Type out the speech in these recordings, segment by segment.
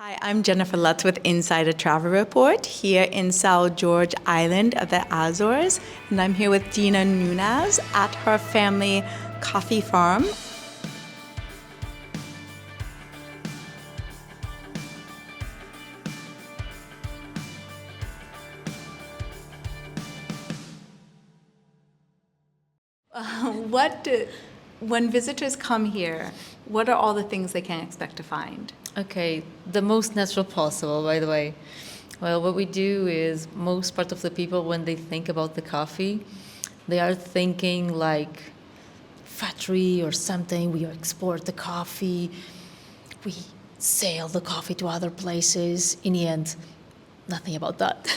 Hi, I'm Jennifer Lutz with Insider Travel Report here in South George Island of the Azores, and I'm here with Dina Nunez at her family coffee farm. What, when visitors come here, what are all the things they can expect to find? Okay, the most natural possible, by the way. Well, what we do is most part of the people, when they think about the coffee, they are thinking like factory or something. We export the coffee, we sell the coffee to other places. In the end, nothing about that.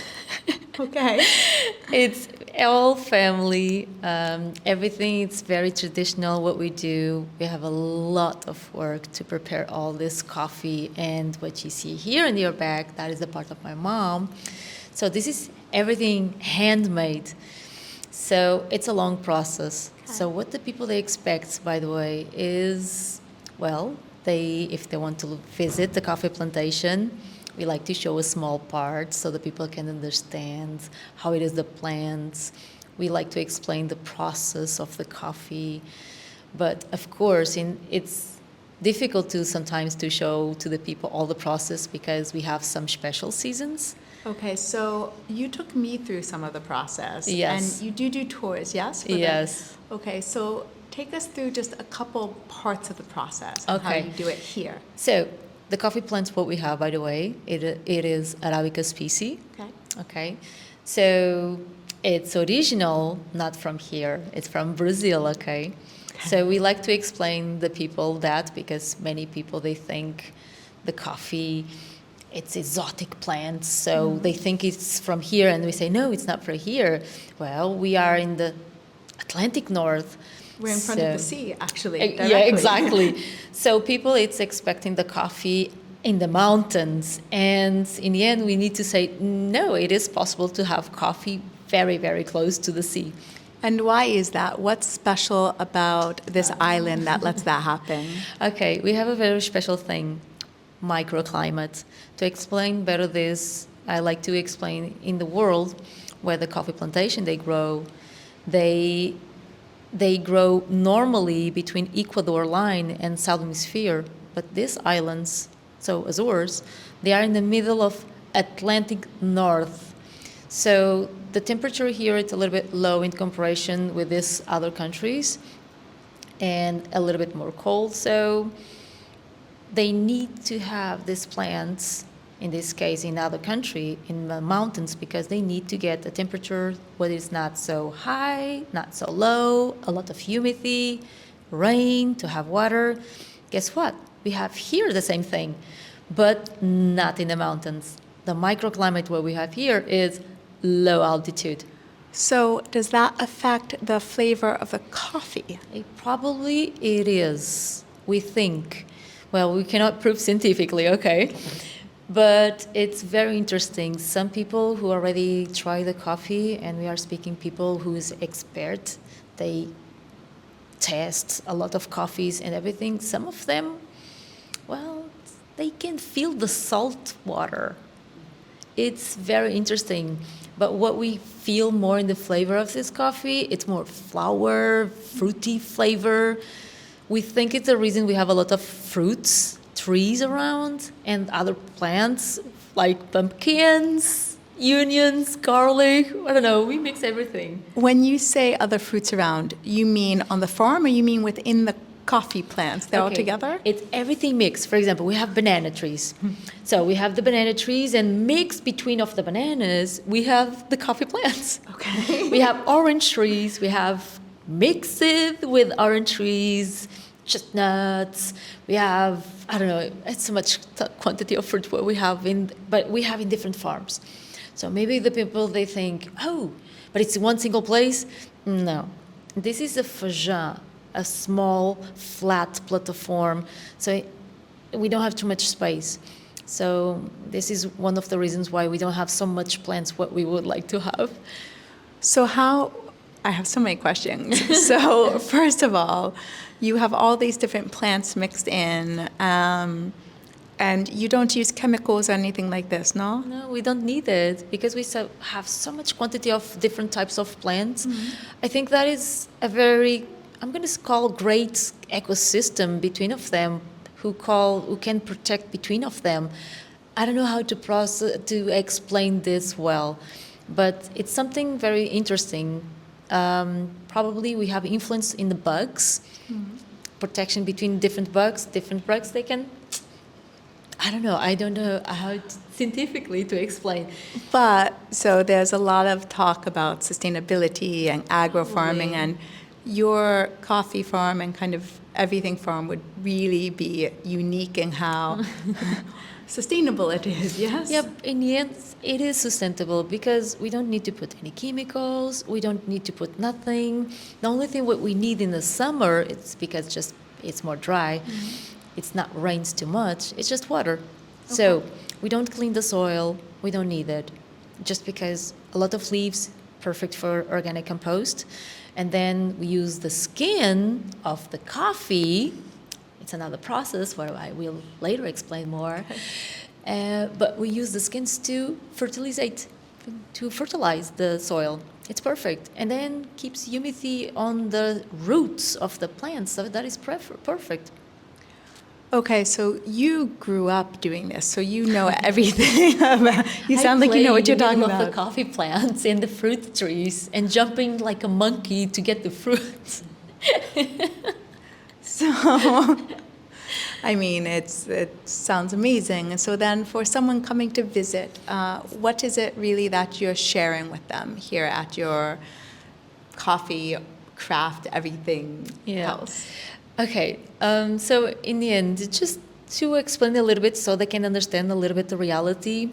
Okay. It's all family. Everything is very traditional. What we do, we have a lot of work to prepare all this coffee, and what you see here in your bag, that is a part of my mom. So this is everything handmade. So it's a long process. Okay. So what the people they expect, by the way, is well, if they want to visit the coffee plantation. We like to show a small part so that people can understand how it is the plants. We like to explain the process of the coffee. But of course, it's difficult to sometimes to show to the people all the process because we have some special seasons. Okay, so you took me through some of the process. Yes. And you do tours, yes? Yes. Okay, so take us through just a couple parts of the process and how Okay. you do it here. So the coffee plants, what we have, by the way, it is Arabica species. Okay. Okay, so it's original, not from here. It's from Brazil. Okay, so we like to explain the people that because many people they think the coffee it's exotic plants, so they think it's from here, and we say no, it's not from here. Well, we are in the Atlantic North. We're in front of the So- sea, actually. Yeah, directly. exactly. So people, it's expecting the coffee in the mountains, and in the end, we need to say no. It is possible to have coffee very, very close to the sea. And why is that? What's special about this island that lets that happen? Okay, we have a very special thing, microclimate. To explain better this, I like to explain in the world where the coffee plantation they grow, they grow normally between Ecuador line and South Hemisphere, but these islands, so Azores, they are in the middle of Atlantic North. So the temperature here is a little bit low in comparison with these other countries and a little bit more cold. So they need to have these plants, in this case in other country, in the mountains, because they need to get a temperature where it's not so high, not so low, a lot of humidity, rain, to have water. Guess what? We have here the same thing, but not in the mountains. The microclimate what we have here is low altitude. So does that affect the flavor of the coffee? Probably it is, we think. Well, we cannot prove scientifically, okay? But it's very interesting. Some people who already try the coffee, and we are speaking people who is expert, they test a lot of coffees and everything. Some of them, well, they can feel the salt water. It's very interesting. But what we feel more in the flavor of this coffee, it's more flower, fruity flavor. We think it's the reason we have a lot of fruits, trees around, and other plants like pumpkins, onions, garlic. I don't know, we mix everything. When you say other fruits around, you mean on the farm or you mean within the coffee plants? They're all Okay. together? It's everything mixed. For example, we have banana trees. So we have the banana trees, and mixed between of the bananas, we have the coffee plants. Okay. We have orange trees. We have mixed with orange trees, chestnuts. We have, I don't know, it's so much quantity of fruit what we have but we have in different farms. So maybe the people, they think, oh, but it's in one single place. No. This is a fajin, a small, flat platform. So we don't have too much space. So this is one of the reasons why we don't have so much plants what we would like to have. So I have so many questions. So first of all, you have all these different plants mixed in. And you don't use chemicals or anything like this, no? No, we don't need it because we have so much quantity of different types of plants. I think that is a very, I'm going to call great ecosystem between of them who can protect between of them. I don't know how to explain this well, but it's something very interesting. Probably we have influence in the bugs, protection between different bugs. Different bugs, they can, I don't know how scientifically to explain. But so there's a lot of talk about sustainability and agro-farming, and your coffee farm and kind of everything farm would really be unique in how sustainable it is, yes? Yeah, in the end, it is sustainable because we don't need to put any chemicals. We don't need to put nothing. The only thing what we need in the summer, it's because just it's more dry. It's not rains too much. It's just water. So we don't clean the soil. We don't need it, just because a lot of leaves, perfect for organic compost. And then we use the skin of the coffee. It's another process where I will later explain more. But we use the skins to fertilize the soil. It's perfect. And then keeps humidity on the roots of the plants. So that is perfect. Okay, so you grew up doing this, so you know everything about. You sound like you know what you're talking I play in the middle about. of the coffee plants and the fruit trees and jumping like a monkey to get the fruits. So, I mean, it sounds amazing. So then, for someone coming to visit, what is it really that you're sharing with them here at your coffee craft everything house? Okay, so in the end, just to explain a little bit so they can understand a little bit the reality.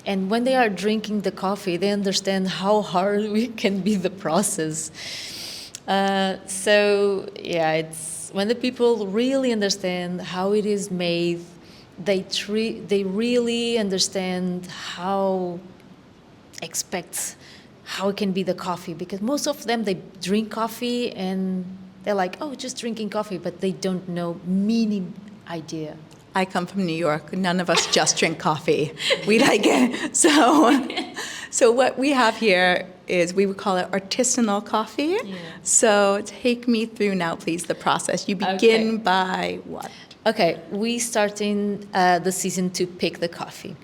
And when they are drinking the coffee, they understand how hard we can be the process. It's when the people really understand how it is made, they really understand how it can be the coffee, because most of them, they drink coffee and they're like, oh, just drinking coffee, but they don't know meaning idea. I come from New York. None of us just drink coffee. We like it. So what we have here is, we would call it artisanal coffee. Yeah. So take me through now, please, the process. You begin by what? Okay, we start in the season to pick the coffee.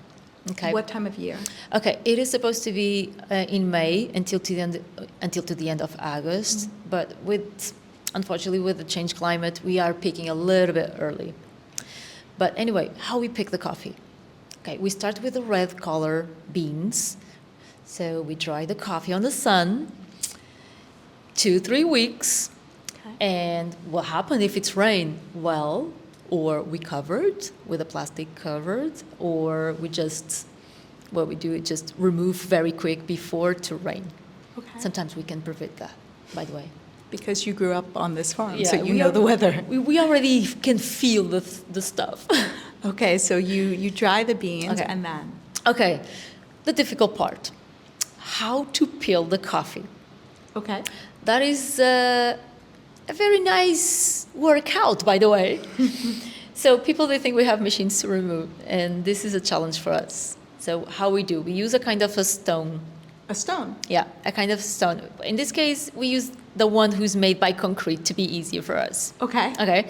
Okay. What time of year? Okay, it is supposed to be in May until to the end of August, but unfortunately, with the changed climate, we are picking a little bit early. But anyway, how we pick the coffee? Okay, we start with the red color beans. So we dry the coffee on the sun, 2-3 weeks. Okay. And what happens if it's rain? Well, or we cover it with a plastic covered, or what we do is just remove very quick before to rain. Okay. Sometimes we can prevent that, by the way. Because you grew up on this farm, so Yeah, you know the weather. We already can feel the stuff. Okay, so you dry the beans, Okay. and then? Okay, the difficult part. How to peel the coffee. Okay. That is a very nice workout, by the way. So people, they think we have machines to remove, and this is a challenge for us. So how we do? We use a kind of a stone. A stone? Yeah, a kind of stone. In this case, we use the one who's made by concrete to be easier for us. Okay. Okay.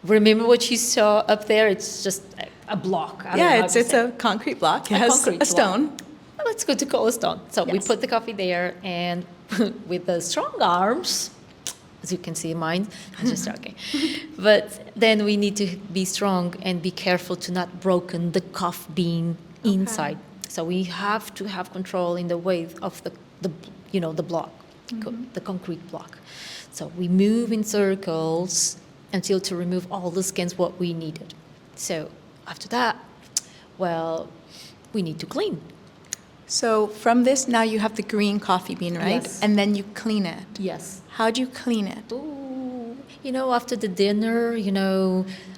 Remember what you saw up there? It's just a block. I don't know how It's to say a concrete block. A Yes, concrete a stone. block. Well, it's good to call a stone. So we Yes. put the coffee there, and with the strong arms, as you can see in mine, I'm just joking. But then we need to be strong and be careful to not broken the coffee bean inside. So we have to have control in the weight of the block, the concrete block. So we move in circles until to remove all the skins what we needed. So after that, well, we need to clean. So from this, now you have the green coffee bean, right? Yes. And then you clean it. Yes. How do you clean it? Ooh, after the dinner,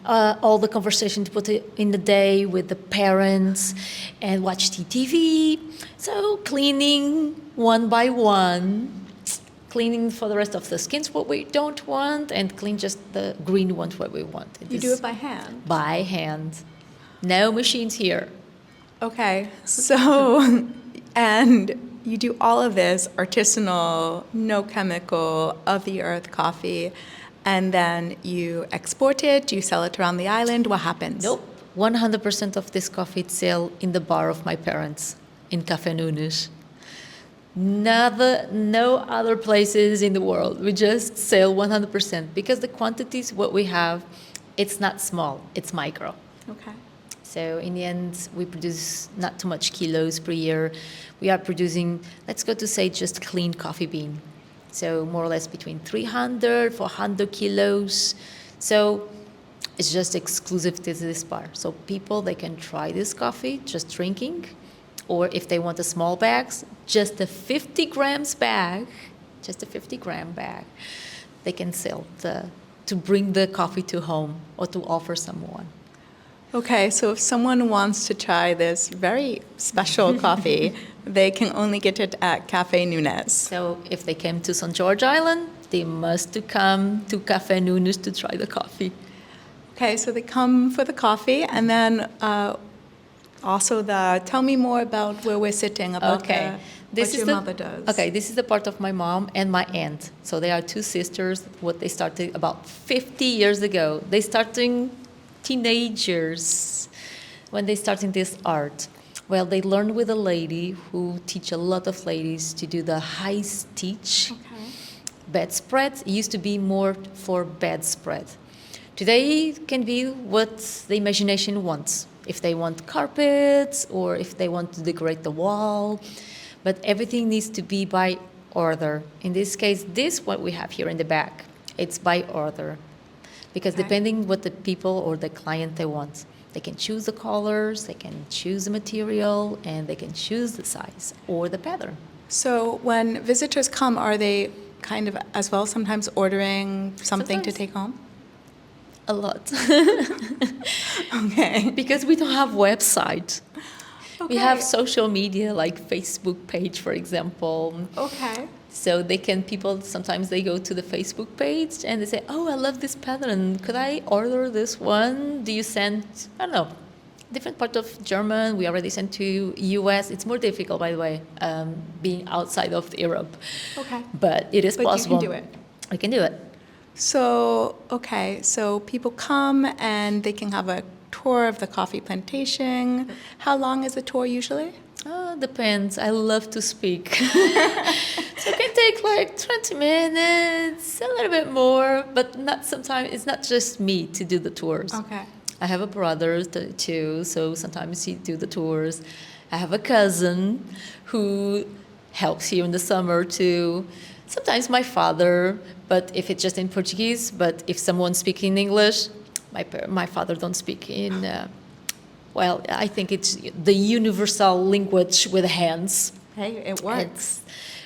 all the conversation to put it in the day with the parents and watch TV. So cleaning one by one, cleaning for the rest of the skins what we don't want, and clean just the green ones what we want. You do it by hand. By hand. No machines here. Okay, so, and you do all of this artisanal, no chemical, of the earth coffee, and then you export it, you sell it around the island. What happens? Nope. 100% of this coffee is sold in the bar of my parents in Café Nunes. No other places in the world. We just sell 100% because the quantities what we have, it's not small, it's micro. Okay. So in the end, we produce not too much kilos per year. We are producing, let's go to say just clean coffee bean. So more or less between 300, 400 kilos. So it's just exclusive to this bar. So people, they can try this coffee just drinking, or if they want a small bags, just a 50 grams bag, just a 50-gram bag, they can sell to bring the coffee to home or to offer someone. Okay, so if someone wants to try this very special coffee, they can only get it at Café Nunes. So if they came to St. George Island, they must to come to Café Nunes to try the coffee. Okay, so they come for the coffee, and then also tell me more about where we're sitting, about what your mother does. Okay, this is the part of my mom and my aunt. So they are two sisters, what they started about 50 years ago. They starting teenagers when they starting this art. Well, they learned with a lady who teach a lot of ladies to do the high stitch. Okay. Bedspread. It used to be more for bedspread. Today it can be what the imagination wants. If they want carpets or if they want to decorate the wall. But everything needs to be by order. In this case, this what we have here in the back, it's by order. Because depending what the people or the client they want, they can choose the colors, they can choose the material, and they can choose the size or the pattern. So when visitors come, are they kind of as well sometimes ordering something to take home? A lot. Okay. Because we don't have website. Okay. We have social media like Facebook page, for example. Okay. So people sometimes they go to the Facebook page and they say, oh, I love this pattern. Could I order this one? Do you send, I don't know, different part of German. We already sent to US. It's more difficult, by the way, being outside of Europe. Okay. But it is possible. But you can do it. I can do it. So, okay, so people come and they can have a tour of the coffee plantation. How long is a tour usually? Depends. I love to speak. So it can take like 20 minutes, a little bit more, but not sometimes. It's not just me to do the tours. Okay. I have a brother too, so sometimes he do the tours. I have a cousin who helps here in the summer too. Sometimes my father, but if it's just in Portuguese. But if someone's speaking English, my father don't speak in. Well, I think it's the universal language with hands. Hey, it works.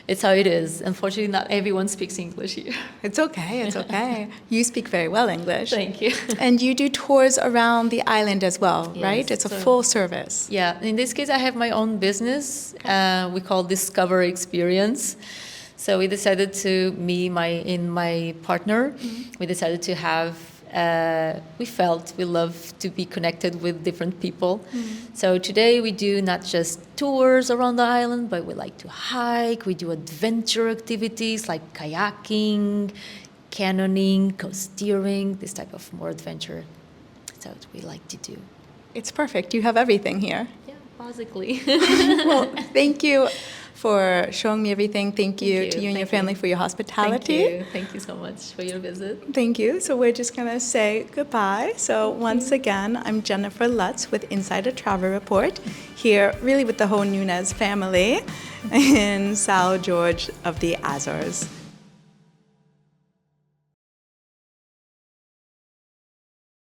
It's how it is. Unfortunately, not everyone speaks English here. It's okay, it's okay. You speak very well English. Thank you. And you do tours around the island as well, Yes, right? It's a so- full service. Yeah, in this case, I have my own business. We call Discover Experience. So we decided to, my partner, we decided to have, we felt we love to be connected with different people. So today we do not just tours around the island, but we like to hike, we do adventure activities like kayaking, canoeing, coasteering, this type of more adventure. That's what we like to do. It's perfect. You have everything here. Yeah, basically. Well, thank you for showing me everything. Thank you you. to you and your Thank you. family for your hospitality. Thank you so much for your visit. Thank you. So we're just going to say goodbye. So once again, I'm Jennifer Lutz with Insider Travel Report, here really with the whole Nunes family in São Jorge of the Azores.